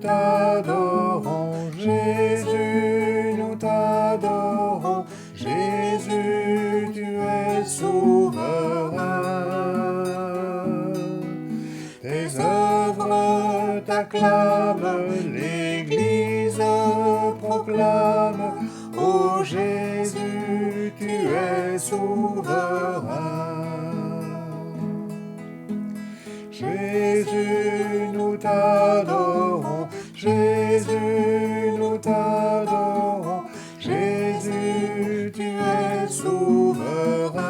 t'adorons, Jésus, nous t'adorons, Jésus, tu es souverain. Tes œuvres t'acclament, l'Église proclame, ô Jésus, tu es souverain. Jésus, nous t'adorons, Jésus, nous t'adorons, Jésus, tu es souverain.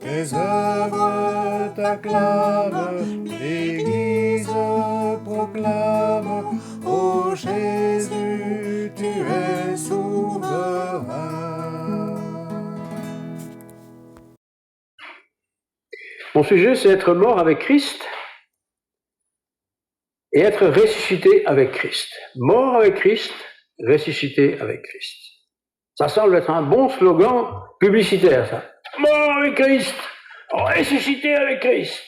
Tes œuvres t'acclament, l'Église proclame, ô Jésus, tu es souverain. Mon sujet, c'est être mort avec Christ et être ressuscité avec Christ. Mort avec Christ, ressuscité avec Christ. Ça semble être un bon slogan publicitaire, ça. Mort avec Christ, ressuscité avec Christ.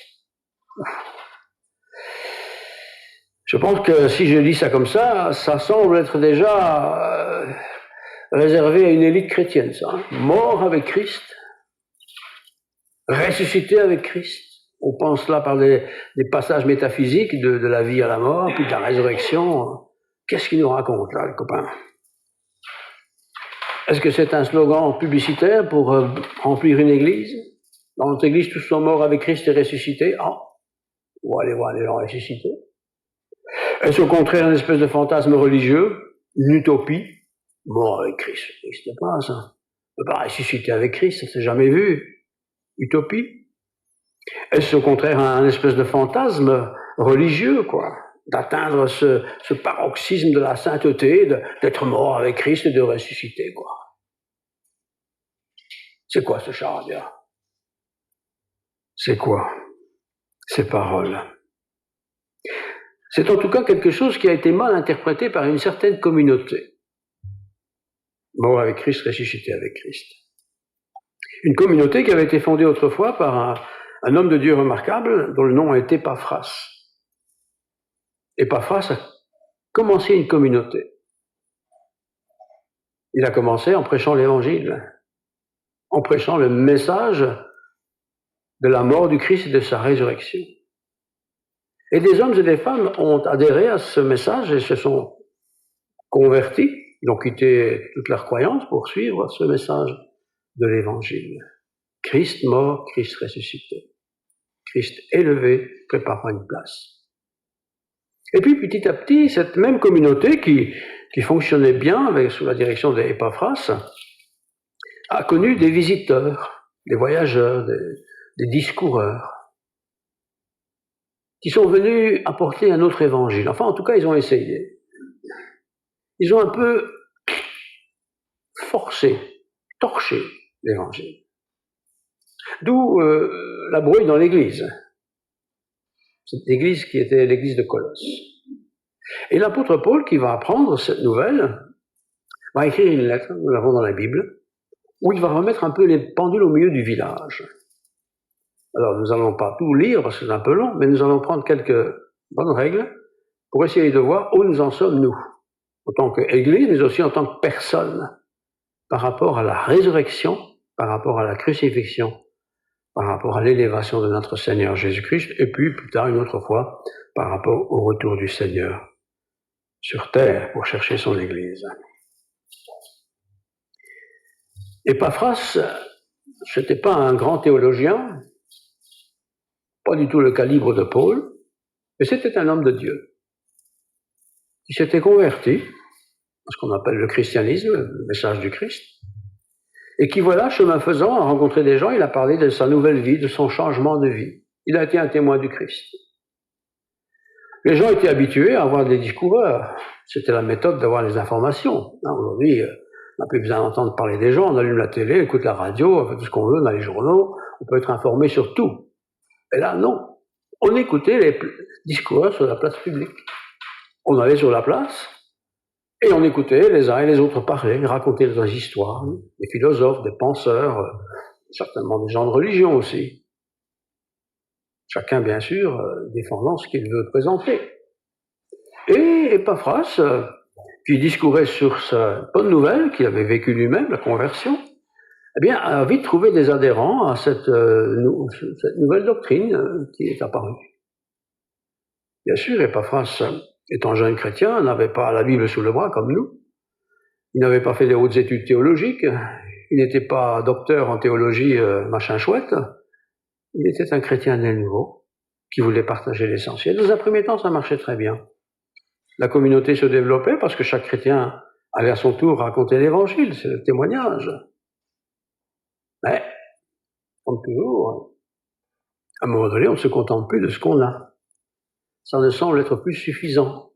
Je pense que si je dis ça comme ça semble être déjà réservé à une élite chrétienne, ça. Mort avec Christ, ressuscité avec Christ. On pense là par des passages métaphysiques de la vie à la mort, puis de la résurrection. Qu'est-ce qu'il nous raconte là, le copain? Est-ce que c'est un slogan publicitaire pour remplir une église? Dans notre église, tous sont morts avec Christ et ressuscités. Ah, on va aller voir les gens ressuscités. Est-ce au contraire une espèce de fantasme religieux, une utopie? Mort avec Christ, ça n'existe pas, ça. On ne peut pas ressusciter avec Christ, ça ne s'est jamais vu. Utopie? Est-ce au contraire un espèce de fantasme religieux, quoi, d'atteindre ce paroxysme de la sainteté, d'être mort avec Christ et de ressusciter, quoi? C'est quoi ce charabia? C'est quoi ces paroles? C'est en tout cas quelque chose qui a été mal interprété par une certaine communauté. Mort avec Christ, ressuscité avec Christ. Une communauté qui avait été fondée autrefois par un homme de Dieu remarquable dont le nom est Épaphras. Épaphras a commencé une communauté. Il a commencé en prêchant l'Évangile, en prêchant le message de la mort du Christ et de sa résurrection. Et des hommes et des femmes ont adhéré à ce message et se sont convertis, ils ont quitté toute leur croyance pour suivre ce message de l'Évangile. Christ mort, Christ ressuscité. Christ élevé, préparant une place. Et puis petit à petit, cette même communauté qui fonctionnait bien sous la direction d'Épaphras a connu des visiteurs, des voyageurs, des discoureurs, qui sont venus apporter un autre évangile. Enfin, en tout cas, ils ont essayé. Ils ont un peu forcé, torché l'évangile. D'où la brouille dans l'église. Cette église qui était l'église de Colosse. Et l'apôtre Paul, qui va apprendre cette nouvelle, va écrire une lettre, nous l'avons dans la Bible, où il va remettre un peu les pendules au milieu du village. Alors, nous n'allons pas tout lire, parce que c'est un peu long, mais nous allons prendre quelques bonnes règles pour essayer de voir où nous en sommes, nous, en tant qu'Église, mais aussi en tant que personne, par rapport à la résurrection, par rapport à la crucifixion, par rapport à l'élévation de notre Seigneur Jésus-Christ, et puis plus tard, une autre fois, par rapport au retour du Seigneur sur terre pour chercher son Église. Épaphras, c'était pas un grand théologien, pas du tout le calibre de Paul, mais c'était un homme de Dieu qui s'était converti à ce qu'on appelle le christianisme, le message du Christ, et qui, voilà, chemin faisant, a rencontré des gens, il a parlé de sa nouvelle vie, de son changement de vie. Il a été un témoin du Christ. Les gens étaient habitués à avoir des discoureurs. C'était la méthode d'avoir les informations. Aujourd'hui, on n'a plus besoin d'entendre parler des gens, on allume la télé, on écoute la radio, on fait tout ce qu'on veut, on a les journaux, on peut être informé sur tout. Et là, non. On écoutait les discours sur la place publique. On allait sur la place et on écoutait les uns et les autres parler, raconter leurs histoires, des philosophes, des penseurs, certainement des gens de religion aussi. chacun bien sûr défendant ce qu'il veut présenter. Et Epaphras, qui discourait sur sa bonne nouvelle, qu'il avait vécu lui-même, la conversion, eh bien, a vite trouvé des adhérents à cette nouvelle doctrine qui est apparue. Bien sûr, Epaphras, étant jeune chrétien, n'avait pas la Bible sous le bras comme nous. Il n'avait pas fait des hautes études théologiques. Il n'était pas docteur en théologie, machin chouette. Il était un chrétien né nouveau qui voulait partager l'essentiel. Dans un premier temps, ça marchait très bien. La communauté se développait parce que chaque chrétien allait à son tour raconter l'évangile, c'est le témoignage. Mais, comme toujours, à un moment donné, on ne se contente plus de ce qu'on a. Ça ne semble être plus suffisant.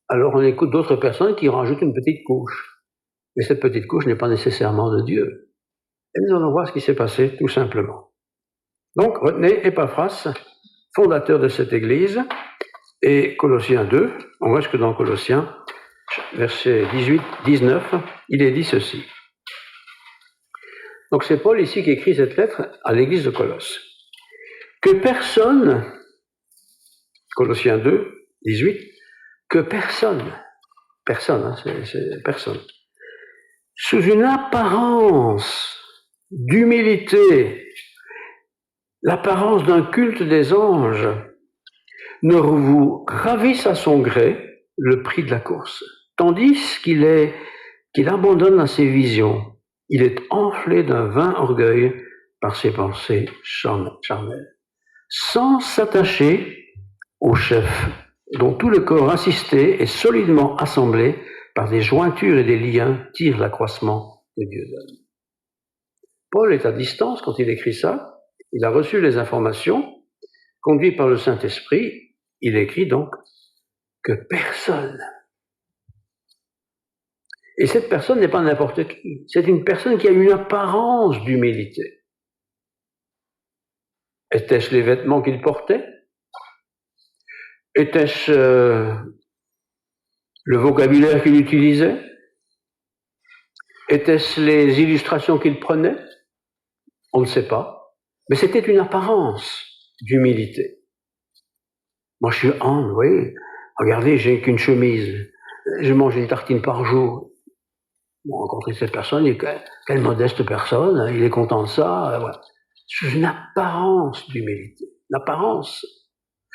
Alors on écoute d'autres personnes qui rajoutent une petite couche. Mais cette petite couche n'est pas nécessairement de Dieu. Et nous allons voir ce qui s'est passé, tout simplement. Donc, retenez Epaphras, fondateur de cette église, et Colossiens 2, on voit ce que dans Colossiens, versets 18-19, il est dit ceci. Donc c'est Paul ici qui écrit cette lettre à l'église de Colosse. Que personne, Colossiens 2, 18, que personne, c'est personne, sous une apparence d'humilité, l'apparence d'un culte des anges, ne vous ravisse à son gré le prix de la course, tandis qu'il abandonne à ses visions. Il est enflé d'un vain orgueil par ses pensées charnelles, sans s'attacher au chef, dont tout le corps assisté et solidement assemblé par des jointures et des liens tire l'accroissement que Dieu donne. Paul est à distance quand il écrit ça. Il a reçu les informations. Conduit par le Saint-Esprit, il écrit donc que personne. Et cette personne n'est pas n'importe qui. C'est une personne qui a une apparence d'humilité. Était-ce les vêtements qu'il portait? Était-ce le vocabulaire qu'il utilisait? Était-ce les illustrations qu'il prenait? On ne sait pas. Mais c'était une apparence d'humilité. Moi, je suis humble, vous voyez. Regardez, j'ai qu'une chemise. Je mange une tartine par jour. Vous rencontrez cette personne, il est quelle modeste personne, il est content de ça. Voilà. C'est une apparence d'humilité. L'apparence.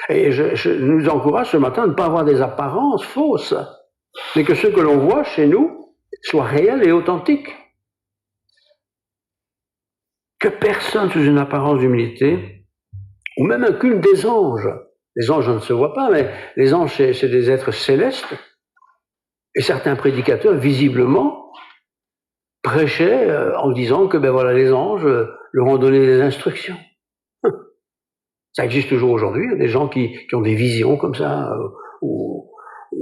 Et je nous encourage ce matin à ne pas avoir des apparences fausses, mais que ce que l'on voit chez nous soit réel et authentique. Que personne sous une apparence d'humilité, ou même un culte des anges. Les anges, on ne se voit pas, mais les anges, c'est des êtres célestes. Et certains prédicateurs, visiblement, prêchaient en disant que, ben voilà, les anges leur ont donné des instructions. Ça existe toujours aujourd'hui, des gens qui ont des visions comme ça, où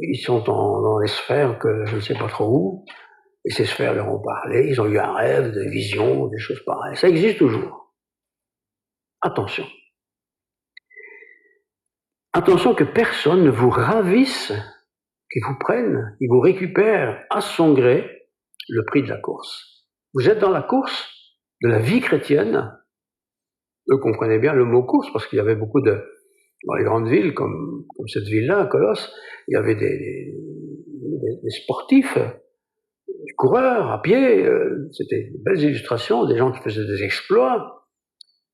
ils sont dans les sphères que je ne sais pas trop où, et ces sphères leur ont parlé, ils ont eu un rêve, des visions, des choses pareilles. Ça existe toujours. Attention. Attention que personne ne vous ravisse, qu'il vous prenne, qu'il vous récupère à son gré le prix de la course. Vous êtes dans la course de la vie chrétienne. Eux comprenaient bien le mot course, parce qu'il y avait beaucoup dans les grandes villes, comme cette ville-là, à Colosse, il y avait des sportifs, des coureurs à pied, c'était de belles illustrations, des gens qui faisaient des exploits.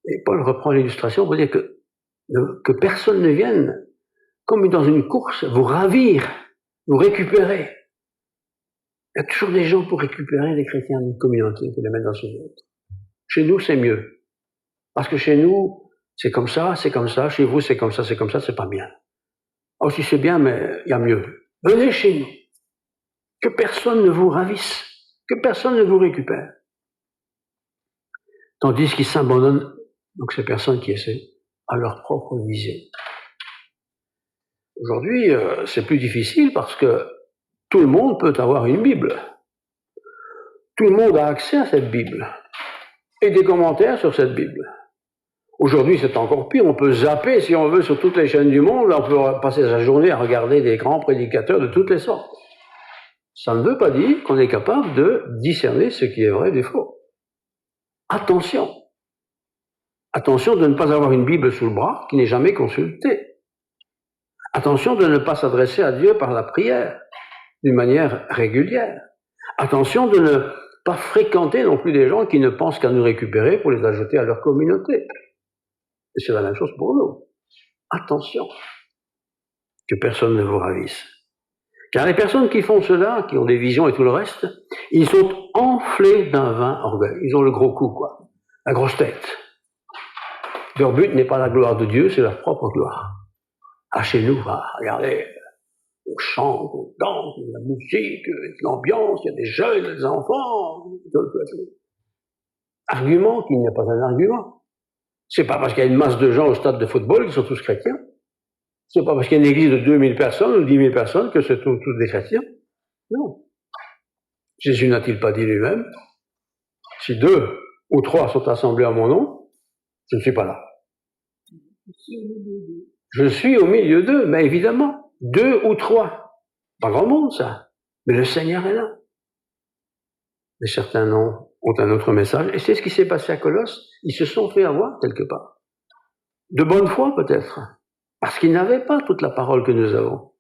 Et Paul reprend l'illustration pour dire que personne ne vienne, comme dans une course, vous ravir, vous récupérer. Il y a toujours des gens pour récupérer les chrétiens d'une communauté, pour les mettre dans une autre. Chez nous, c'est mieux. Parce que chez nous, c'est comme ça, chez vous, c'est comme ça, c'est pas bien. Oh, si c'est bien, mais il y a mieux. Venez chez nous. Que personne ne vous ravisse, que personne ne vous récupère. Tandis qu'ils s'abandonnent, donc ces personnes qui essaient, à leur propre vision. Aujourd'hui, c'est plus difficile parce que tout le monde peut avoir une Bible. Tout le monde a accès à cette Bible. Et des commentaires sur cette Bible. Aujourd'hui, c'est encore pire. On peut zapper, si on veut, sur toutes les chaînes du monde. On peut passer sa journée à regarder des grands prédicateurs de toutes les sortes. Ça ne veut pas dire qu'on est capable de discerner ce qui est vrai du faux. Attention. Attention de ne pas avoir une Bible sous le bras qui n'est jamais consultée. Attention de ne pas s'adresser à Dieu par la prière d'une manière régulière. Attention de ne pas fréquenter non plus des gens qui ne pensent qu'à nous récupérer pour les ajouter à leur communauté. Et c'est la même chose pour nous. Attention que personne ne vous ravisse. Car les personnes qui font cela, qui ont des visions et tout le reste, ils sont enflés d'un vain orgueil. Ils ont le gros cou, quoi. La grosse tête. Leur but n'est pas la gloire de Dieu, c'est leur propre gloire. Ah, chez nous, regardez, on chante, on danse, il y a de la musique, l'ambiance, il y a des jeunes, des enfants. Argument qui n'est pas un argument. C'est pas parce qu'il y a une masse de gens au stade de football qu'ils sont tous chrétiens. C'est pas parce qu'il y a une église de 2000 personnes ou 10 000 personnes que c'est tous des chrétiens. Non. Jésus n'a-t-il pas dit lui-même, si 2 ou 3 sont assemblés en mon nom, je ne suis pas là. Je suis au milieu d'eux, mais évidemment, 2 ou 3. Pas grand monde, ça. Mais le Seigneur est là. Mais certains ont un autre message. Et c'est ce qui s'est passé à Colosse. Ils se sont fait avoir quelque part. De bonne foi, peut-être. Parce qu'ils n'avaient pas toute la parole que nous avons.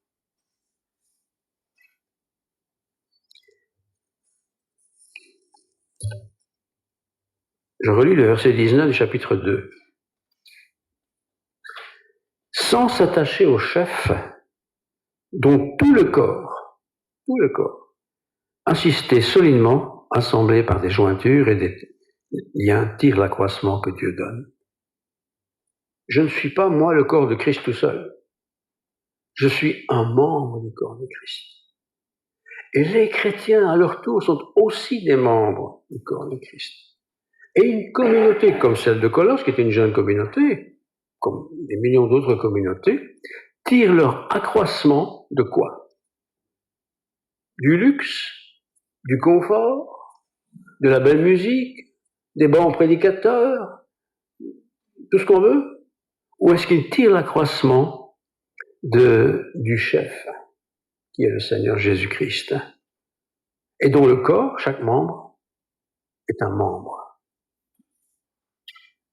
Je relis le verset 19 du chapitre 2. Sans s'attacher au chef, dont tout le corps, insisté solidement, assemblé par des jointures et des liens, tire l'accroissement que Dieu donne. Je ne suis pas, moi, le corps de Christ tout seul. Je suis un membre du corps de Christ. Et les chrétiens, à leur tour, sont aussi des membres du corps de Christ. Et une communauté comme celle de Colosse, qui est une jeune communauté, comme des millions d'autres communautés, tire leur accroissement de quoi? Du luxe, du confort, de la belle musique, des bons prédicateurs, tout ce qu'on veut? Ou est-ce qu'ils tirent l'accroissement du chef, qui est le Seigneur Jésus-Christ, et dont le corps, chaque membre, est un membre?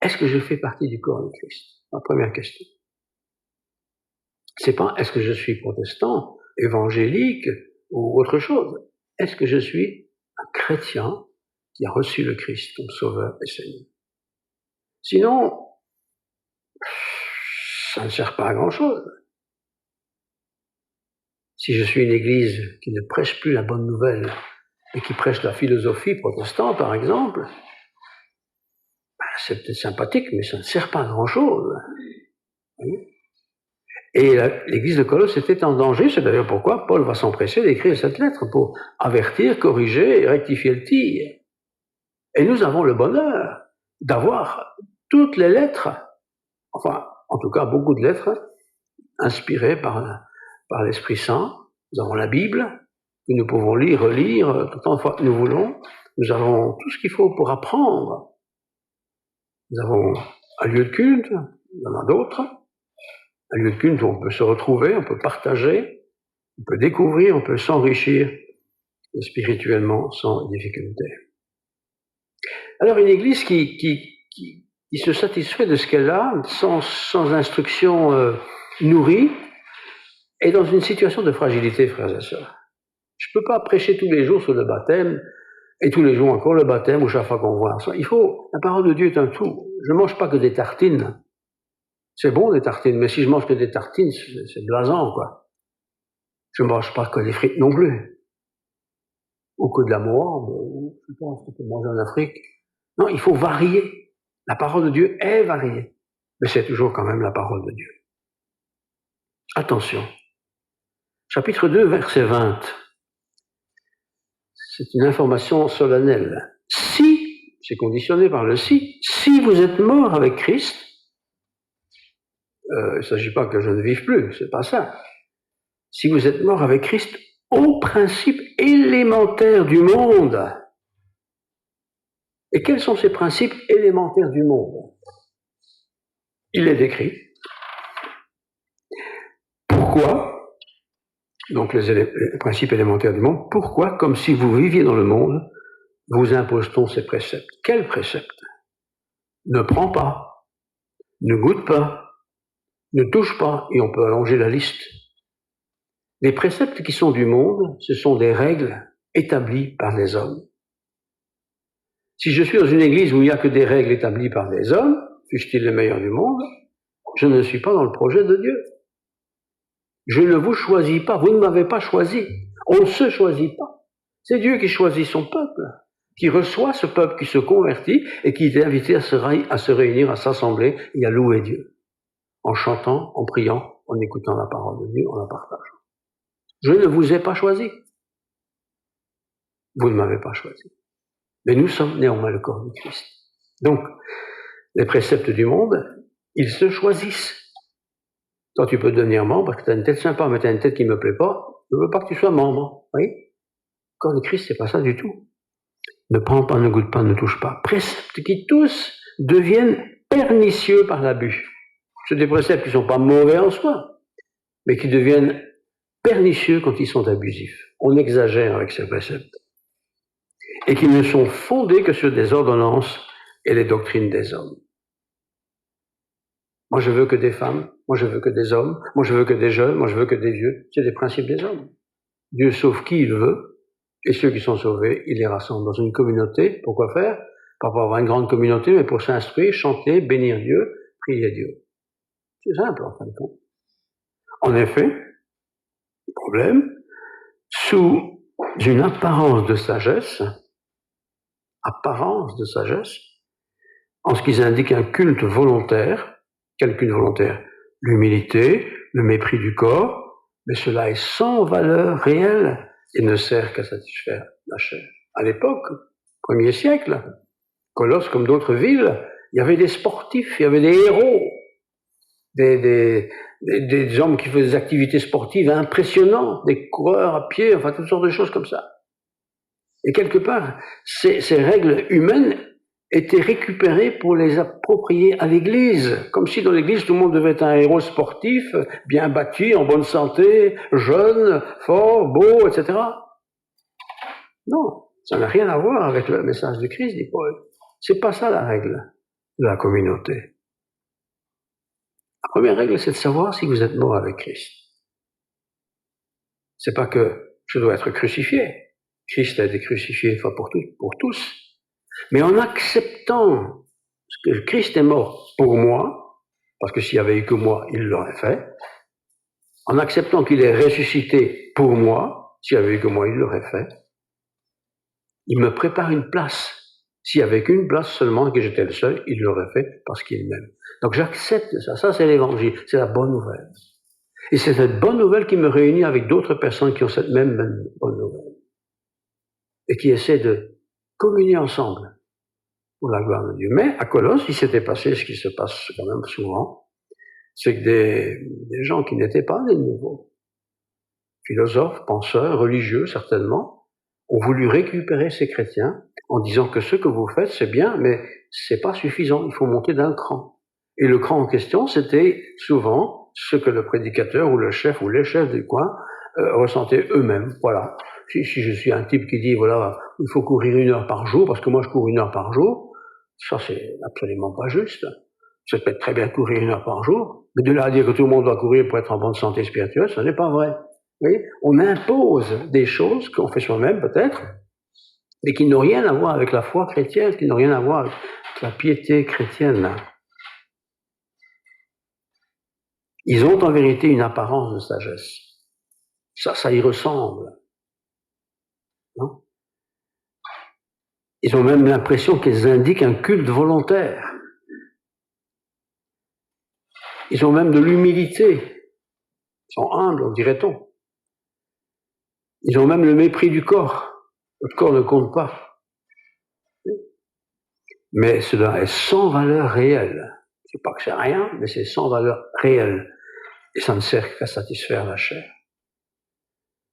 Est-ce que je fais partie du corps de Christ? Ma première question. C'est pas est-ce que je suis protestant, évangélique ou autre chose. Est-ce que je suis un chrétien qui a reçu le Christ comme sauveur et Seigneur? Sinon, ça ne sert pas à grand-chose. Si je suis une église qui ne prêche plus la bonne nouvelle et qui prêche la philosophie protestante, par exemple, c'est peut-être sympathique, mais ça ne sert pas à grand-chose. Et l'église de Colosse était en danger, c'est d'ailleurs pourquoi Paul va s'empresser d'écrire cette lettre, pour avertir, corriger et rectifier le tir. Et nous avons le bonheur d'avoir toutes les lettres, enfin, en tout cas beaucoup de lettres, inspirées par l'Esprit Saint. Nous avons la Bible, que nous pouvons lire, relire, autant de fois que nous voulons. Nous avons tout ce qu'il faut pour apprendre. Nous avons un lieu de culte, il y en a d'autres. Un lieu de culte où on peut se retrouver, on peut partager, on peut découvrir, on peut s'enrichir spirituellement sans difficulté. Alors une église qui se satisfait de ce qu'elle a, sans instruction nourrie, est dans une situation de fragilité, frères et sœurs. Je ne peux pas prêcher tous les jours sur le baptême, et tous les jours encore le baptême, ou chaque fois qu'on voit ça. La parole de Dieu est un tout. Je ne mange pas que des tartines. C'est bon des tartines, mais si je mange que des tartines, c'est blasant, quoi. Je ne mange pas que des frites non plus. Ou que de la moire, je sais pas ce qu'on peut manger en Afrique. Non, il faut varier. La parole de Dieu est variée. Mais c'est toujours quand même la parole de Dieu. Attention. Chapitre 2, verset 20. C'est une information solennelle. Si, c'est conditionné par le si vous êtes mort avec Christ, il ne s'agit pas que je ne vive plus, c'est pas ça. Si vous êtes mort avec Christ au principe élémentaire du monde. Et quels sont ces principes élémentaires du monde? Il est décrit. Pourquoi? Donc les principes élémentaires du monde. Pourquoi, comme si vous viviez dans le monde, vous impose-t-on ces préceptes? Quels préceptes? Ne prends pas, ne goûte pas, ne touche pas, et on peut allonger la liste. Les préceptes qui sont du monde, ce sont des règles établies par les hommes. Si je suis dans une église où il n'y a que des règles établies par les hommes, fussent-ils les meilleurs du monde, je ne suis pas dans le projet de Dieu. Je ne vous choisis pas, vous ne m'avez pas choisi. On ne se choisit pas. C'est Dieu qui choisit son peuple, qui reçoit ce peuple qui se convertit et qui est invité à se réunir, à s'assembler et à louer Dieu. En chantant, en priant, en écoutant la parole de Dieu, en la partageant. Je ne vous ai pas choisi. Vous ne m'avez pas choisi. Mais nous sommes néanmoins le corps du Christ. Donc, les préceptes du monde, ils se choisissent. Toi, tu peux devenir membre parce que tu as une tête sympa, mais tu as une tête qui ne me plaît pas. Je ne veux pas que tu sois membre. Oui? Le corps de Christ, c'est pas ça du tout. Ne prends pas, ne goûte pas, ne touche pas. Préceptes qui tous deviennent pernicieux par l'abus. C'est des préceptes qui ne sont pas mauvais en soi, mais qui deviennent pernicieux quand ils sont abusifs. On exagère avec ces préceptes. Et qui ne sont fondés que sur des ordonnances et les doctrines des hommes. Moi, je veux que des femmes, moi, je veux que des hommes, moi, je veux que des jeunes, moi, je veux que des vieux. C'est des principes des hommes. Dieu sauve qui il veut, et ceux qui sont sauvés, il les rassemble dans une communauté. Pourquoi faire? Pas pour avoir une grande communauté, mais pour s'instruire, chanter, bénir Dieu, prier Dieu. C'est simple, en fin de compte. En effet, le problème, sous une apparence de sagesse, en ce qu'ils indiquent un culte volontaire. Quel culte volontaire? L'humilité, le mépris du corps, mais cela est sans valeur réelle et ne sert qu'à satisfaire la chair. À l'époque, 1er siècle, Colosse comme d'autres villes, il y avait des sportifs, il y avait des héros, des hommes qui faisaient des activités sportives impressionnantes, des coureurs à pied, enfin toutes sortes de choses comme ça. Et quelque part, ces règles humaines étaient récupérées pour les approprier à l'Église, comme si dans l'Église tout le monde devait être un héros sportif, bien bâti, en bonne santé, jeune, fort, beau, etc. Non, ça n'a rien à voir avec le message du Christ, dit Paul. C'est pas ça la règle de la communauté. La première règle, c'est de savoir si vous êtes mort avec Christ. C'est pas que je dois être crucifié. Christ a été crucifié une fois pour tous. Mais en acceptant que Christ est mort pour moi, parce que s'il n'y avait eu que moi, il l'aurait fait, en acceptant qu'il est ressuscité pour moi, s'il n'y avait eu que moi, il l'aurait fait, il me prépare une place. S'il n'y avait qu'une place seulement et que j'étais le seul, il l'aurait fait parce qu'il m'aime. Donc j'accepte ça. Ça, c'est l'évangile. C'est la bonne nouvelle. Et c'est cette bonne nouvelle qui me réunit avec d'autres personnes qui ont cette même bonne nouvelle. Et qui essaient de communier ensemble pour la gloire de Dieu. Mais à Colosse, il s'était passé ce qui se passe quand même souvent, c'est que des gens qui n'étaient pas des nouveaux, philosophes, penseurs, religieux certainement, ont voulu récupérer ces chrétiens en disant que ce que vous faites, c'est bien, mais c'est pas suffisant, il faut monter d'un cran. Et le cran en question, c'était souvent ce que le prédicateur ou le chef ou les chefs du coin ressentaient eux-mêmes. Voilà. Si je suis un type qui dit, voilà, il faut courir 1 heure par jour, parce que moi je cours 1 heure par jour, ça c'est absolument pas juste. Ça peut être très bien de courir 1 heure par jour, mais de là à dire que tout le monde doit courir pour être en bonne santé spirituelle, ça n'est pas vrai. Vous voyez, on impose des choses qu'on fait soi-même peut-être, mais qui n'ont rien à voir avec la foi chrétienne, qui n'ont rien à voir avec la piété chrétienne. Ils ont en vérité une apparence de sagesse. Ça y ressemble. Non? Ils ont même l'impression qu'ils indiquent un culte volontaire. Ils ont même de l'humilité. Ils sont humbles, dirait-on. Ils ont même le mépris du corps. Votre corps ne compte pas. Mais cela est sans valeur réelle. C'est pas que c'est rien, mais c'est sans valeur réelle. Et ça ne sert qu'à satisfaire la chair.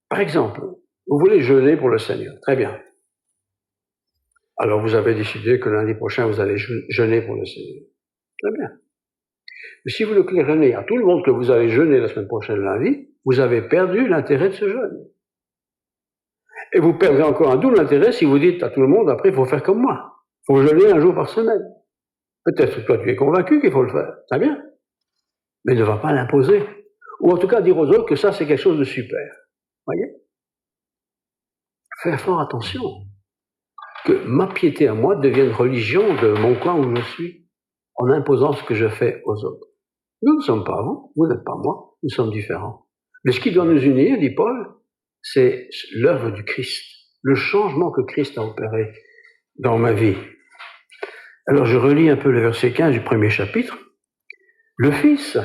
Par exemple, vous voulez jeûner pour le Seigneur. Très bien. Alors vous avez décidé que lundi prochain, vous allez jeûner pour le Seigneur. Très bien. Mais si vous le claironnez à tout le monde que vous allez jeûner la semaine prochaine lundi, vous avez perdu l'intérêt de ce jeûne. Et vous perdrez encore un double intérêt si vous dites à tout le monde, après, il faut faire comme moi. Il faut jeûner 1 jour par semaine. Peut-être que toi tu es convaincu qu'il faut le faire, très bien, mais ne va pas l'imposer. Ou en tout cas dire aux autres que ça c'est quelque chose de super. Voyez? Faire fort attention que ma piété à moi devienne religion de mon coin où je suis, en imposant ce que je fais aux autres. Nous ne sommes pas vous, vous n'êtes pas moi, nous sommes différents. Mais ce qui doit nous unir, dit Paul, c'est l'œuvre du Christ, le changement que Christ a opéré dans ma vie. Alors je relis un peu le verset 15 du premier chapitre. Le Fils,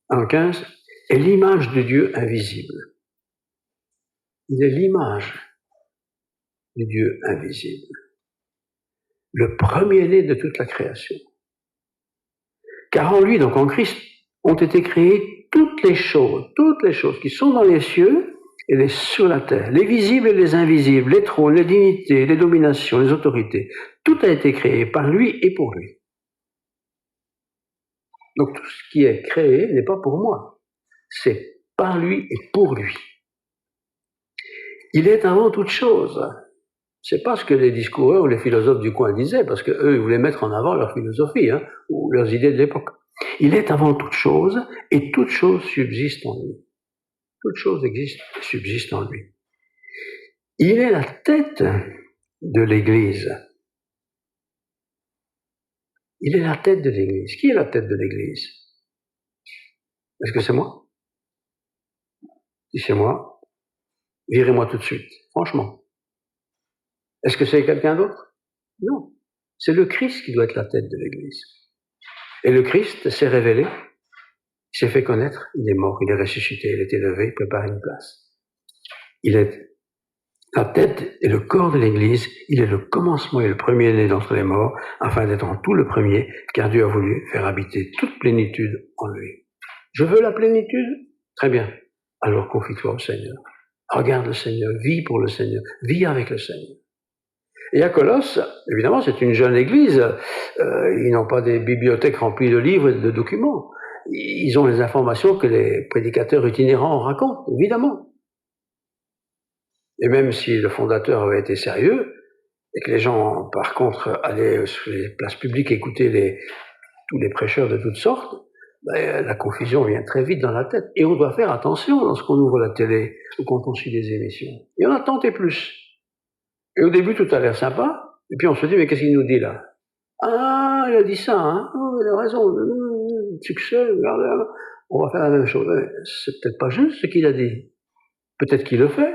en 15, est l'image de Dieu invisible. Il est l'image du Dieu invisible. Le premier-né de toute la création. Car en lui, donc en Christ, ont été créées toutes les choses qui sont dans les cieux et les sur la terre, les visibles et les invisibles, les trônes, les dignités, les dominations, les autorités. Tout a été créé par lui et pour lui. Donc tout ce qui est créé n'est pas pour moi, c'est par lui et pour lui. Il est avant toute chose. C'est pas ce que les discoureurs ou les philosophes du coin disaient, parce qu'eux, ils voulaient mettre en avant leur philosophie, ou leurs idées de l'époque. Il est avant toute chose, et toute chose subsiste en lui. Toute chose existe et subsiste en lui. Il est la tête de l'Église. Il est la tête de l'Église. Qui est la tête de l'Église? Est-ce que c'est moi? Si c'est moi, virez-moi tout de suite, franchement. Est-ce que c'est quelqu'un d'autre? Non. C'est le Christ qui doit être la tête de l'Église. Et le Christ s'est révélé, il s'est fait connaître, il est mort, il est ressuscité, il est élevé, il prépare une place. Il est la tête et le corps de l'Église, il est le commencement et le premier-né d'entre les morts, afin d'être en tout le premier, car Dieu a voulu faire habiter toute plénitude en lui. Je veux la plénitude? Très bien. Alors confie-toi au Seigneur. Regarde le Seigneur, vis pour le Seigneur, vis avec le Seigneur. Et à Colosse, évidemment, c'est une jeune église. Ils n'ont pas des bibliothèques remplies de livres et de documents. Ils ont les informations que les prédicateurs itinérants racontent, évidemment. Et même si le fondateur avait été sérieux, et que les gens, par contre, allaient sur les places publiques écouter tous les prêcheurs de toutes sortes, la confusion vient très vite dans la tête. Et on doit faire attention lorsqu'on ouvre la télé ou quand on suit des émissions. Et on a tenté plus. Et au début, tout a l'air sympa, et puis on se dit, mais qu'est-ce qu'il nous dit là? Ah, il a dit ça, hein? Oh, il a raison, succès, regardez, on va faire la même chose. C'est peut-être pas juste ce qu'il a dit. Peut-être qu'il le fait,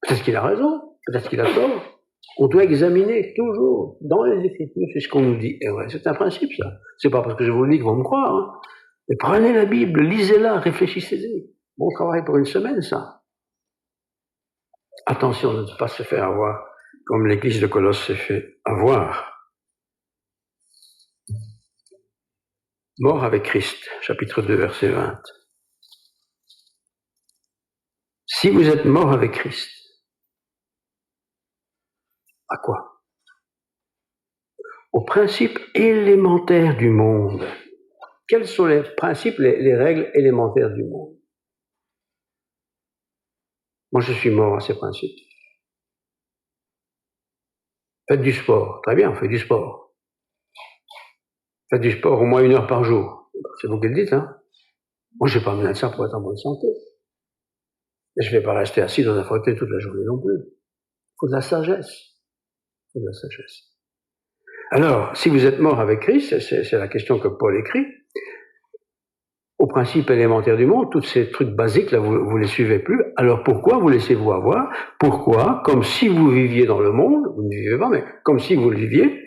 peut-être qu'il a raison, peut-être qu'il a tort. On doit examiner toujours, dans les Écritures, si ce qu'on nous dit est vrai. C'est un principe, ça. C'est pas parce que je vous le dis qu'ils vont me croire, hein. Mais prenez la Bible, lisez-la, réfléchissez-y. Bon travail pour une semaine, ça. Attention de ne pas se faire avoir comme l'église de Colosse s'est fait avoir. Mort avec Christ, chapitre 2, verset 20. Si vous êtes mort avec Christ, à quoi? Aux principes élémentaires du monde. Quels sont les principes, les règles élémentaires du monde? Moi, je suis mort à ces principes. Faites du sport. Très bien, faites du sport. Faites du sport au moins 1 heure par jour. C'est vous qui le dites, hein? Moi, je n'ai pas besoin de ça pour être en bonne santé. Et je ne vais pas rester assis dans un fauteuil toute la journée non plus. Il faut de la sagesse. Il faut de la sagesse. Alors, si vous êtes mort avec Christ, c'est la question que Paul écrit, aux principes élémentaires du monde, tous ces trucs basiques, là, vous les suivez plus. Alors pourquoi vous laissez-vous avoir? Pourquoi, comme si vous viviez dans le monde, vous ne vivez pas, mais comme si vous le viviez,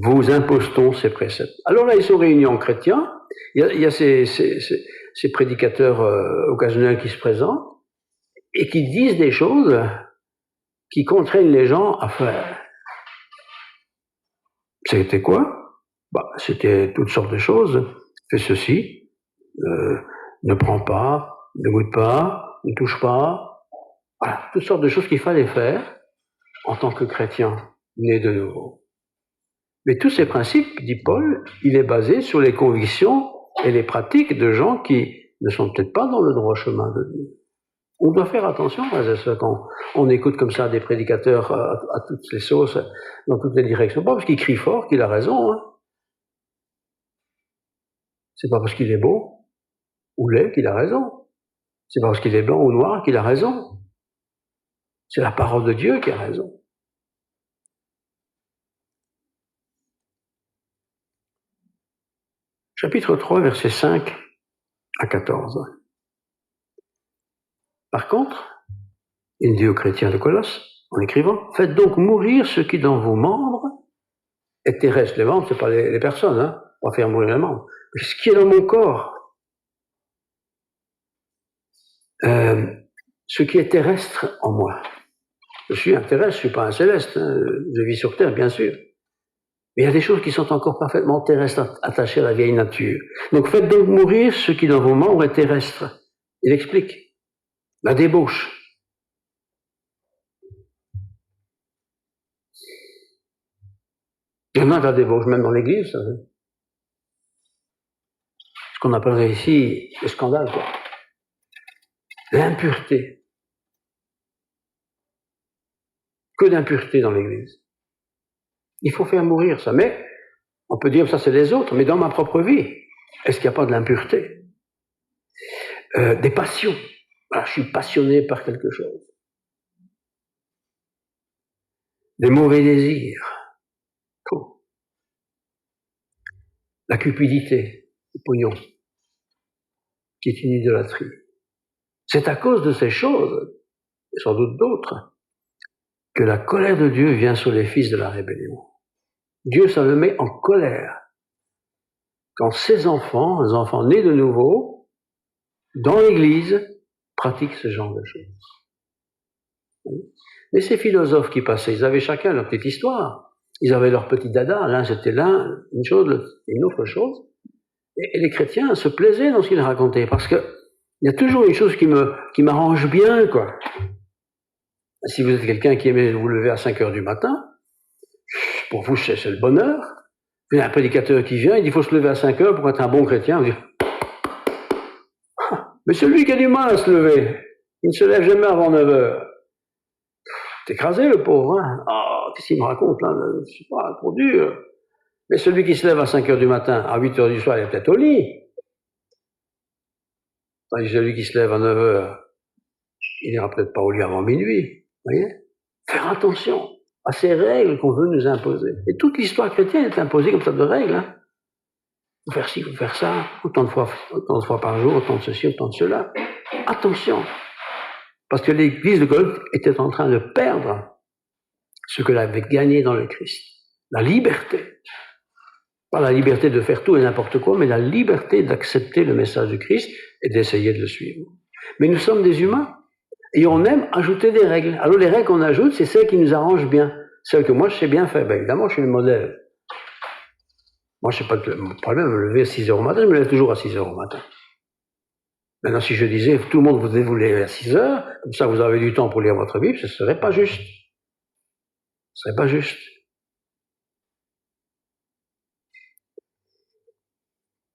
vous impose-t-on ces préceptes? Alors là, ils sont réunis en chrétiens, il y a ces prédicateurs occasionnels qui se présentent, et qui disent des choses qui contraignent les gens à faire. C'était quoi? C'était toutes sortes de choses. Fais ceci, ne prends pas, ne goûte pas, ne touche pas. Voilà, toutes sortes de choses qu'il fallait faire en tant que chrétien né de nouveau. Mais tous ces principes, dit Paul, il est basé sur les convictions et les pratiques de gens qui ne sont peut-être pas dans le droit chemin de Dieu. On doit faire attention à ça quand on écoute comme ça des prédicateurs à toutes les sauces, dans toutes les directions. Pas parce qu'il crie fort qu'il a raison, hein. C'est pas parce qu'il est beau ou laid qu'il a raison. C'est pas parce qu'il est blanc ou noir qu'il a raison. C'est la parole de Dieu qui a raison. Chapitre 3, versets 5 à 14. Par contre, il dit aux chrétiens de Colosse, en écrivant, « Faites donc mourir ce qui dans vos membres est terrestre. » Les membres, ce n'est pas les personnes, hein, on va faire mourir les membres. Mais ce qui est dans mon corps, ce qui est terrestre en moi. Je suis un terrestre, je ne suis pas un céleste, hein, je vis sur terre, bien sûr. Mais il y a des choses qui sont encore parfaitement terrestres, attachées à la vieille nature. Donc faites donc mourir ce qui dans vos membres est terrestre. Il explique. La débauche. Il y en a de la débauche, même dans l'église, vous savez. Ce qu'on appellerait ici le scandale, quoi. L'impureté. Que d'impureté dans l'église. Il faut faire mourir ça. Mais, on peut dire ça c'est les autres, mais dans ma propre vie, est-ce qu'il n'y a pas de l'impureté? Des passions. Voilà, je suis passionné par quelque chose. Des mauvais désirs. Oh. La cupidité, le pognon, qui est une idolâtrie. C'est à cause de ces choses, et sans doute d'autres, que la colère de Dieu vient sur les fils de la rébellion. Dieu, ça le met en colère. Quand ses enfants, les enfants nés de nouveau, dans l'Église, pratiquent ce genre de choses. Mais ces philosophes qui passaient, ils avaient chacun leur petite histoire. Ils avaient leur petit dada, l'un c'était une chose, une autre chose. Et les chrétiens se plaisaient dans ce qu'ils racontaient, parce que il y a toujours une chose qui m'arrange bien, quoi. Si vous êtes quelqu'un qui aimait vous lever à 5 heures du matin, pour vous, c'est le bonheur. Il y a un prédicateur qui vient, il dit qu'il faut se lever à 5 heures pour être un bon chrétien. Vous dites, mais celui qui a du mal à se lever, il ne se lève jamais avant 9 heures. C'est écrasé, le pauvre, hein. Oh, qu'est-ce qu'il me raconte, là? Je sais pas, trop dur. Mais celui qui se lève à 5 heures du matin, à 8 heures du soir, il est peut-être au lit. Tandis que celui qui se lève à 9 heures, il n'ira peut-être pas au lit avant minuit. Vous voyez? Faire attention à ces règles qu'on veut nous imposer. Et toute l'histoire chrétienne est imposée comme ça de règles. Hein. Faut faire ci, faut faire ça, autant de fois par jour, autant de ceci, autant de cela. Attention, parce que l'Église de Colosse était en train de perdre ce qu'elle avait gagné dans le Christ. La liberté. Pas la liberté de faire tout et n'importe quoi, mais la liberté d'accepter le message du Christ et d'essayer de le suivre. Mais nous sommes des humains. Et on aime ajouter des règles. Alors les règles qu'on ajoute, c'est celles qui nous arrangent bien. Celles que moi je sais bien faire. Ben, évidemment, je suis le modèle. Moi, je n'ai pas de problème à me lever à 6 heures au matin, je me lève toujours à 6 heures au matin. Maintenant, si je disais, tout le monde vous devez vous lever à 6 heures, comme ça vous avez du temps pour lire votre Bible, ce ne serait pas juste. Ce ne serait pas juste.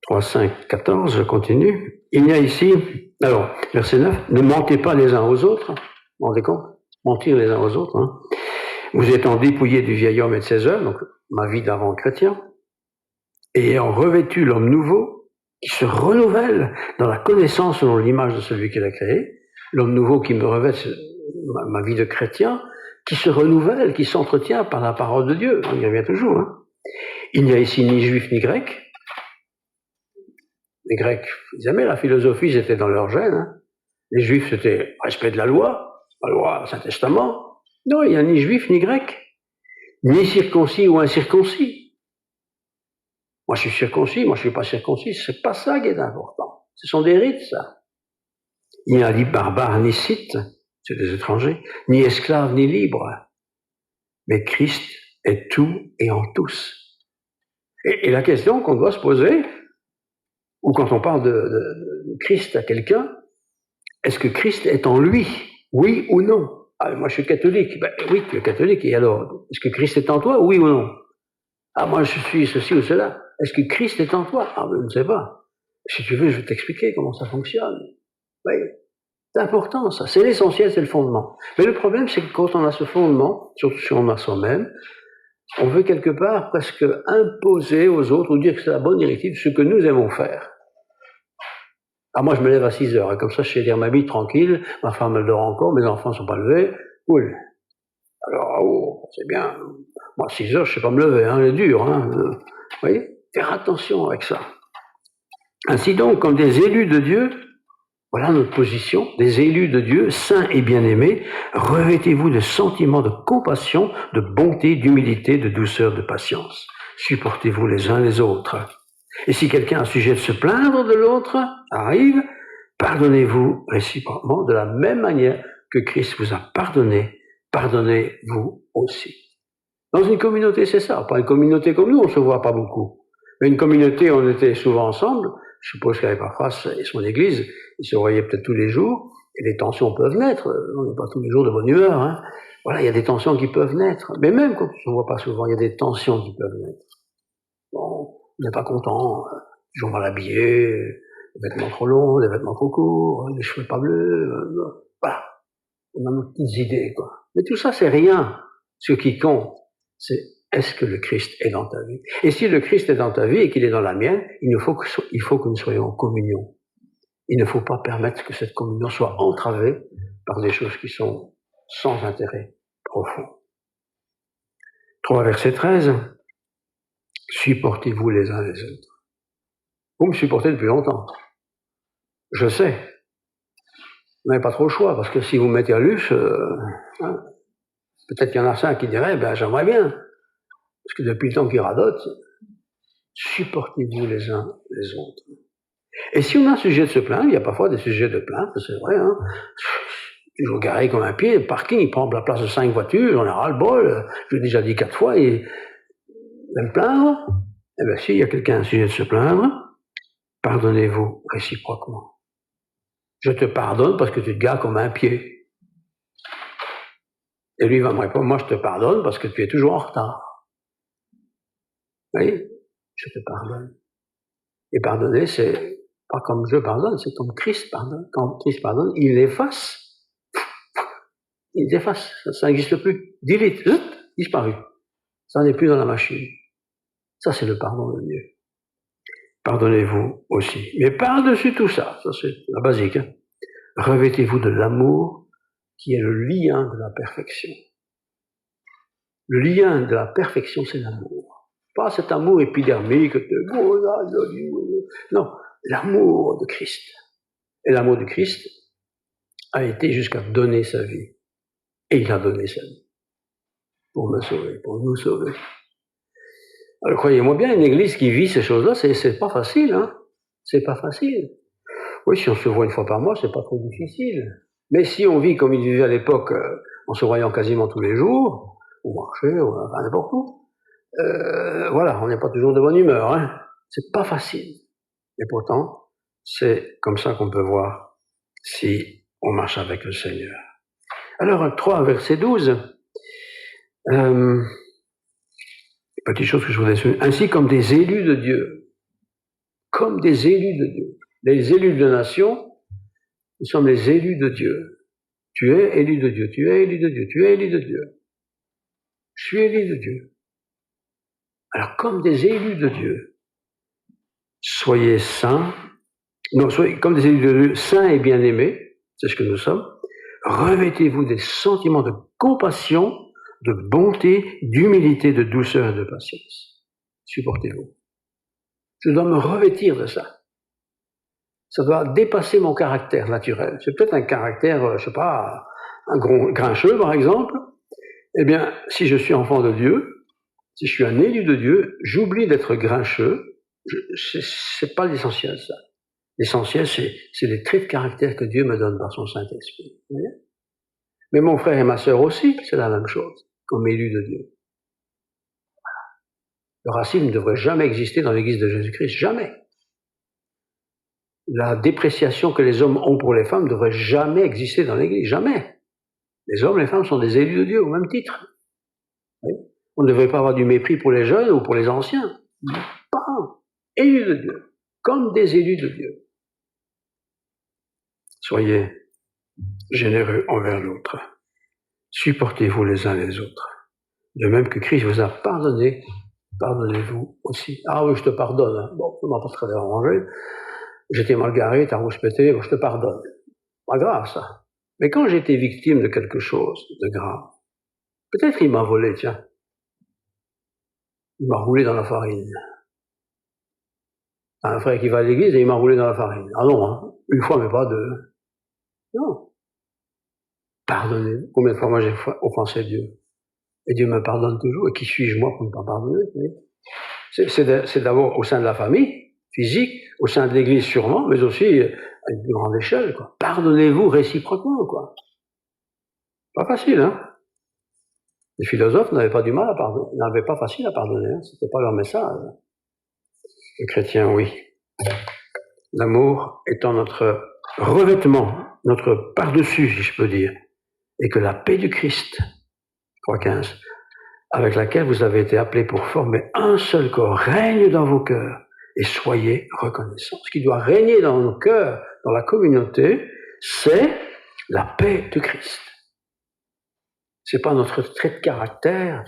3, 5, 14, je continue. Il y a ici, alors, verset 9, ne mentez pas les uns aux autres. Vous vous rendez compte? Mentir les uns aux autres. Hein. Vous étant dépouillés du vieil homme et de ses œuvres, donc ma vie d'avant chrétien, et ayant revêtu l'homme nouveau, qui se renouvelle dans la connaissance selon l'image de celui qui l'a créé, l'homme nouveau qui me revêt ma vie de chrétien, qui se renouvelle, qui s'entretient par la parole de Dieu. On y revient toujours. Hein. Il n'y a ici ni juif ni grec. Les Grecs, ils aimaient la philosophie, ils étaient dans leur gène. Hein. Les Juifs, c'était respect de la loi, Saint-Testament. Non, il n'y a ni juif ni grec, ni circoncis ou incirconcis. Moi, je suis circoncis, moi, je ne suis pas circoncis. C'est pas ça qui est important. Ce sont des rites, ça. Il n'y a ni barbare ni scythe, c'est des étrangers, ni esclave ni libre. Mais Christ est tout et en tous. Et la question qu'on doit se poser, ou quand on parle de Christ à quelqu'un, est-ce que Christ est en lui? Oui ou non? Ah, moi je suis catholique. Ben, oui, tu es catholique. Et alors, est-ce que Christ est en toi? Oui ou non? Ah, moi je suis ceci ou cela. Est-ce que Christ est en toi? Ah, ben, je ne sais pas. Si tu veux, je vais t'expliquer comment ça fonctionne. Oui. C'est important, ça. C'est l'essentiel, c'est le fondement. Mais le problème, c'est que quand on a ce fondement, surtout si on a soi-même, on veut quelque part presque imposer aux autres ou dire que c'est la bonne directive ce que nous aimons faire. Ah, moi, je me lève à 6 heures, et comme ça, je sais lire ma Bible tranquille, ma femme, elle dort encore, mes enfants ne sont pas levés, cool. Alors, oh, c'est bien. Moi, 6 heures, je ne sais pas me lever, hein, c'est dur, hein. Vous voyez? Faire attention avec ça. Ainsi donc, comme des élus de Dieu, voilà notre position, des élus de Dieu, saints et bien-aimés, revêtez-vous de sentiments de compassion, de bonté, d'humilité, de douceur, de patience. Supportez-vous les uns les autres. Et si quelqu'un a sujet de se plaindre de l'autre, arrive, pardonnez-vous réciproquement de la même manière que Christ vous a pardonné, pardonnez-vous aussi. Dans une communauté, c'est ça. Pas une communauté comme nous, on se voit pas beaucoup. Mais une communauté, on était souvent ensemble. Je suppose qu'avec Paphras et son église, ils se voyaient peut-être tous les jours, et les tensions peuvent naître. On n'est pas tous les jours de bonne humeur, hein. Voilà, il y a des tensions qui peuvent naître. Mais même quand on ne se voit pas souvent, il y a des tensions qui peuvent naître. Bon, on n'est pas content, toujours mal habillé, des vêtements trop longs, des vêtements trop courts, des cheveux pas bleus, voilà. On a nos petites idées, quoi. Mais tout ça, c'est rien. Ce qui compte, c'est est-ce que le Christ est dans ta vie? Et si le Christ est dans ta vie et qu'il est dans la mienne, il faut que nous soyons en communion. Il ne faut pas permettre que cette communion soit entravée par des choses qui sont sans intérêt profond. 3 verset 13. Supportez-vous les uns les autres. Vous me supportez depuis longtemps. Je sais. Vous n'avez pas trop le choix, parce que si vous mettez à l'us, peut-être qu'il y en a 5 qui diraient, ben j'aimerais bien. Parce que depuis le temps qu'ils radotent, supportez-vous les uns les autres. Et si on a un sujet de se plaindre, il y a parfois des sujets de plainte, c'est vrai, hein. Toujours garé comme un pied, le parking, il prend la place de 5 voitures, on a ras-le-bol, je l'ai déjà dit 4 fois, il va me plaindre. Eh bien, s'il y a quelqu'un un sujet de se plaindre, pardonnez-vous réciproquement. Je te pardonne parce que tu te gares comme un pied. Et lui, il va me répondre, moi, je te pardonne parce que tu es toujours en retard. Vous voyez? Je te pardonne. Et pardonner, c'est pas comme je pardonne, c'est comme Christ pardonne. Quand Christ pardonne, il efface. Il efface. Ça n'existe plus. Delete. Disparu. Ça n'est plus dans la machine. Ça, c'est le pardon de Dieu. Pardonnez-vous aussi. Mais par-dessus tout ça, ça c'est la basique, hein, revêtez-vous de l'amour qui est le lien de la perfection. Le lien de la perfection, c'est l'amour. Pas cet amour épidermique, non, l'amour de Christ. Et l'amour de Christ a été jusqu'à donner sa vie. Et il a donné sa vie. Pour me sauver, pour nous sauver. Alors croyez-moi bien, une église qui vit ces choses-là, c'est pas facile, hein. C'est pas facile. Oui, si on se voit une fois par mois, c'est pas trop difficile. Mais si on vit comme ils vivaient à l'époque, en se voyant quasiment tous les jours, au marché, enfin n'importe où, voilà, on n'est pas toujours de bonne humeur, hein. C'est pas facile. Et pourtant, c'est comme ça qu'on peut voir si on marche avec le Seigneur. Alors, 3, verset 12. Petite chose que je voudrais souligner. Ainsi comme des élus de Dieu. Comme des élus de Dieu. Les élus de la nation, nous sommes les élus de Dieu. Tu es élu de Dieu, tu es élu de Dieu, tu es élu de Dieu. Je suis élu de Dieu. Alors, comme des élus de Dieu, soyez saints, non, soyez comme des élus de Dieu, saints et bien-aimés, c'est ce que nous sommes, revêtez-vous des sentiments de compassion, de bonté, d'humilité, de douceur et de patience. Supportez-vous. Je dois me revêtir de ça. Ça doit dépasser mon caractère naturel. C'est peut-être un caractère, je sais pas, un grincheux par exemple. Eh bien, si je suis enfant de Dieu, si je suis un élu de Dieu, j'oublie d'être grincheux. C'est pas l'essentiel, ça. L'essentiel, c'est les traits de caractère que Dieu me donne par son Saint-Esprit. Vous voyez? Mais mon frère et ma sœur aussi, c'est la même chose, comme élu de Dieu. Le racisme ne devrait jamais exister dans l'Église de Jésus-Christ, jamais. La dépréciation que les hommes ont pour les femmes ne devrait jamais exister dans l'Église, jamais. Les hommes et les femmes sont des élus de Dieu au même titre. Oui. On ne devrait pas avoir du mépris pour les jeunes ou pour les anciens. Pas. Élus de Dieu, comme des élus de Dieu. Soyez généreux envers l'autre. Supportez-vous les uns les autres. De même que Christ vous a pardonné, pardonnez-vous aussi. Ah oui, je te pardonne. Bon, ça m'a pas très dérangé. j'étais mal garé, t'as rouspété, bon, je te pardonne. Pas grave, ça. Mais quand j'étais victime de quelque chose de grave, peut-être il m'a volé, tiens. Il m'a roulé dans la farine. Un frère qui va à l'église et il m'a roulé dans la farine. Ah non, hein, une fois, mais pas deux. Non. Pardonnez. Combien de fois moi j'ai offensé Dieu? Et Dieu me pardonne toujours. Et qui suis-je moi pour ne pas pardonner? C'est d'abord au sein de la famille, physique, au sein de l'église sûrement, mais aussi à une plus grande échelle, quoi. Pardonnez-vous réciproquement, quoi. Pas facile, hein? Les philosophes n'avaient pas du mal à pardonner, n'avaient pas facile à pardonner, hein. C'était pas leur message. Les chrétiens, oui. L'amour étant notre revêtement, notre par-dessus, si je peux dire, et que la paix du Christ, 3.15, avec laquelle vous avez été appelés pour former un seul corps, règne dans vos cœurs et soyez reconnaissants. Ce qui doit régner dans nos cœurs, dans la communauté, c'est la paix de Christ. C'est pas notre trait de caractère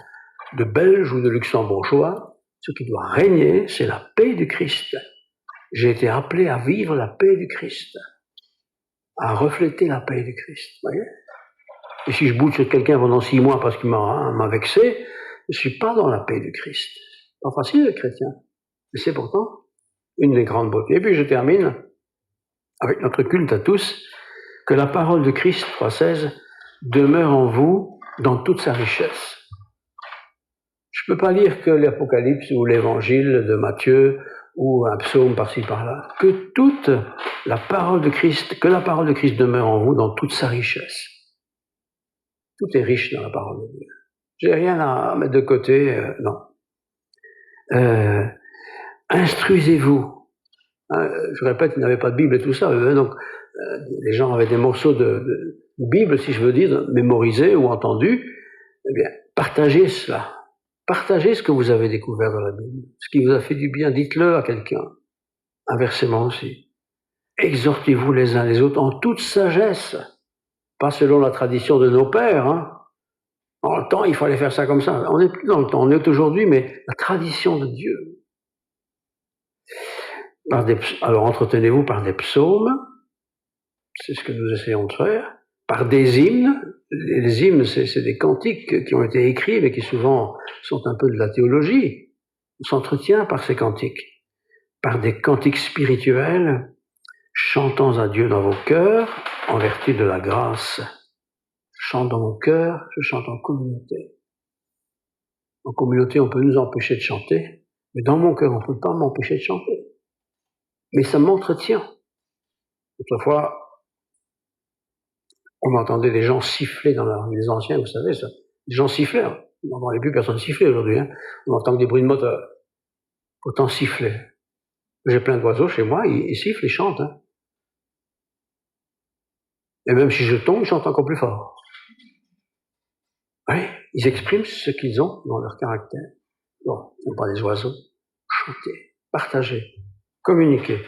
de Belge ou de Luxembourgeois. Ce qui doit régner, c'est la paix du Christ. J'ai été appelé à vivre la paix du Christ, à refléter la paix du Christ. Voyez? Et si je boude sur quelqu'un pendant 6 mois parce qu'il m'a vexé, je suis pas dans la paix du Christ. Pas facile, le chrétien. Mais c'est pourtant une des grandes beautés. Et puis je termine avec notre culte à tous, que la parole de Christ, 3.16, demeure en vous dans toute sa richesse. Je peux pas lire que l'Apocalypse ou l'Évangile de Matthieu ou un psaume par-ci par-là. Que toute la parole de Christ, que la parole de Christ demeure en vous dans toute sa richesse. Tout est riche dans la parole de Dieu. J'ai rien à mettre de côté, non. Instruisez-vous. Je répète, il n'y avait pas de Bible et tout ça, donc les gens avaient des morceaux de Bible, si je veux dire, mémorisés ou entendus. Eh bien, partagez cela. Partagez ce que vous avez découvert dans la Bible. Ce qui vous a fait du bien, dites-le à quelqu'un. Inversement aussi. Exhortez-vous les uns les autres en toute sagesse. Pas selon la tradition de nos pères, hein. Dans le temps, il fallait faire ça comme ça. On n'est plus dans le temps, on est aujourd'hui, mais la tradition de Dieu. Alors entretenez-vous par des psaumes, c'est ce que nous essayons de faire, par des hymnes. Les hymnes, c'est des cantiques qui ont été écrits, mais qui souvent sont un peu de la théologie. On s'entretient par ces cantiques, par des cantiques spirituels, chantant à Dieu dans vos cœurs, en vertu de la grâce. Je chante dans mon cœur, je chante en communauté. En communauté, on peut nous empêcher de chanter, mais dans mon cœur, on ne peut pas m'empêcher de chanter. Mais ça m'entretient. Autrefois, on entendait des gens siffler dans la rue, les anciens, vous savez ça. Les gens sifflaient. Hein. On n'entendait plus personne siffler aujourd'hui. Hein. On entend que des bruits de moteur. Autant siffler. J'ai plein d'oiseaux chez moi, ils sifflent, ils chantent. Hein. Et même si je tombe, ils chantent encore plus fort. Oui, ils expriment ce qu'ils ont dans leur caractère. Bon, ce ne sont pas des oiseaux. Chanter, partager, communiquer,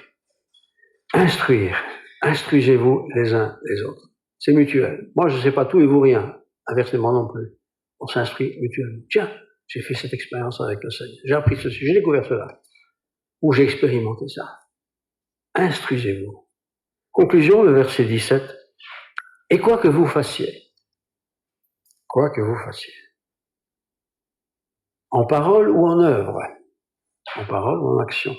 instruire. Instruisez-vous les uns les autres. C'est mutuel. Moi, je ne sais pas tout et vous rien. Inversement non plus. On s'instruit mutuellement. Tiens, j'ai fait cette expérience avec le Seigneur. J'ai appris ceci, j'ai découvert cela. Ou j'ai expérimenté ça. Instruisez-vous. Conclusion, le verset 17. Et quoi que vous fassiez, en parole ou en œuvre, en parole ou en action,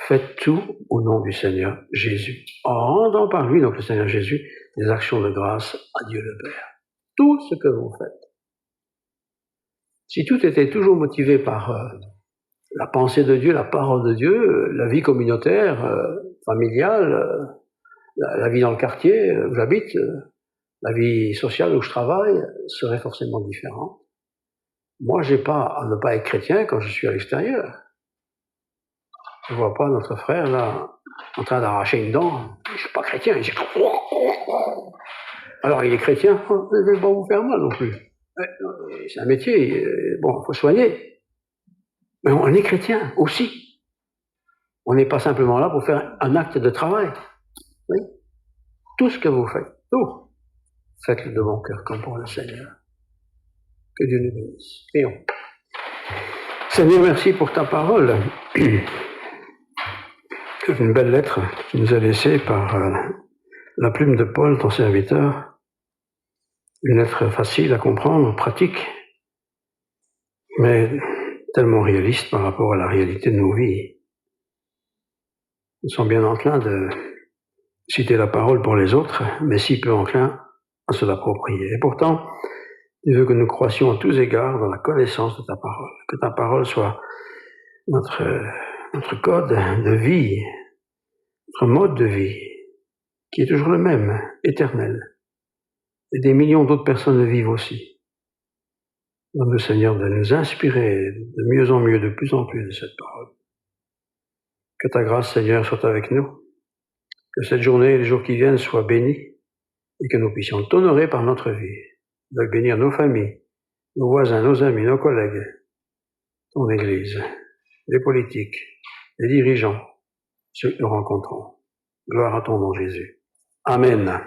faites tout au nom du Seigneur Jésus, en rendant par lui, donc le Seigneur Jésus, des actions de grâce à Dieu le Père. Tout ce que vous faites. Si tout était toujours motivé par la pensée de Dieu, la parole de Dieu, la vie communautaire, familiale, la vie dans le quartier où j'habite, la vie sociale où je travaille, serait forcément différente. Moi, j'ai pas à ne pas être chrétien quand je suis à l'extérieur. Je vois pas notre frère là en train d'arracher une dent. Je suis pas chrétien. Il dit... Alors il est chrétien, je ne vais pas vous faire mal non plus. C'est un métier, bon, il faut soigner. Mais on est chrétien aussi. On n'est pas simplement là pour faire un acte de travail. Oui. Tout ce que vous faites, tout, faites-le de bon cœur, comme pour le Seigneur. Que Dieu nous bénisse. Prions. Seigneur, merci pour ta parole. C'est une belle lettre qui nous est laissée par la plume de Paul, ton serviteur. Une lettre facile à comprendre, pratique, mais tellement réaliste par rapport à la réalité de nos vies. Nous sommes bien enclins de citer la parole pour les autres, mais si peu enclins à se l'approprier. Et pourtant, tu veux que nous croissions à tous égards dans la connaissance de ta parole, que ta parole soit notre code de vie, notre mode de vie, qui est toujours le même, éternel. Et des millions d'autres personnes le vivent aussi. Donne-nous, Seigneur, de nous inspirer de mieux en mieux, de plus en plus de cette parole. Que ta grâce, Seigneur, soit avec nous. Que cette journée et les jours qui viennent soient bénis et que nous puissions t'honorer par notre vie. De bénir nos familles, nos voisins, nos amis, nos collègues, ton Église, les politiques, les dirigeants, ceux que nous rencontrons. Gloire à ton nom, Jésus. Amen.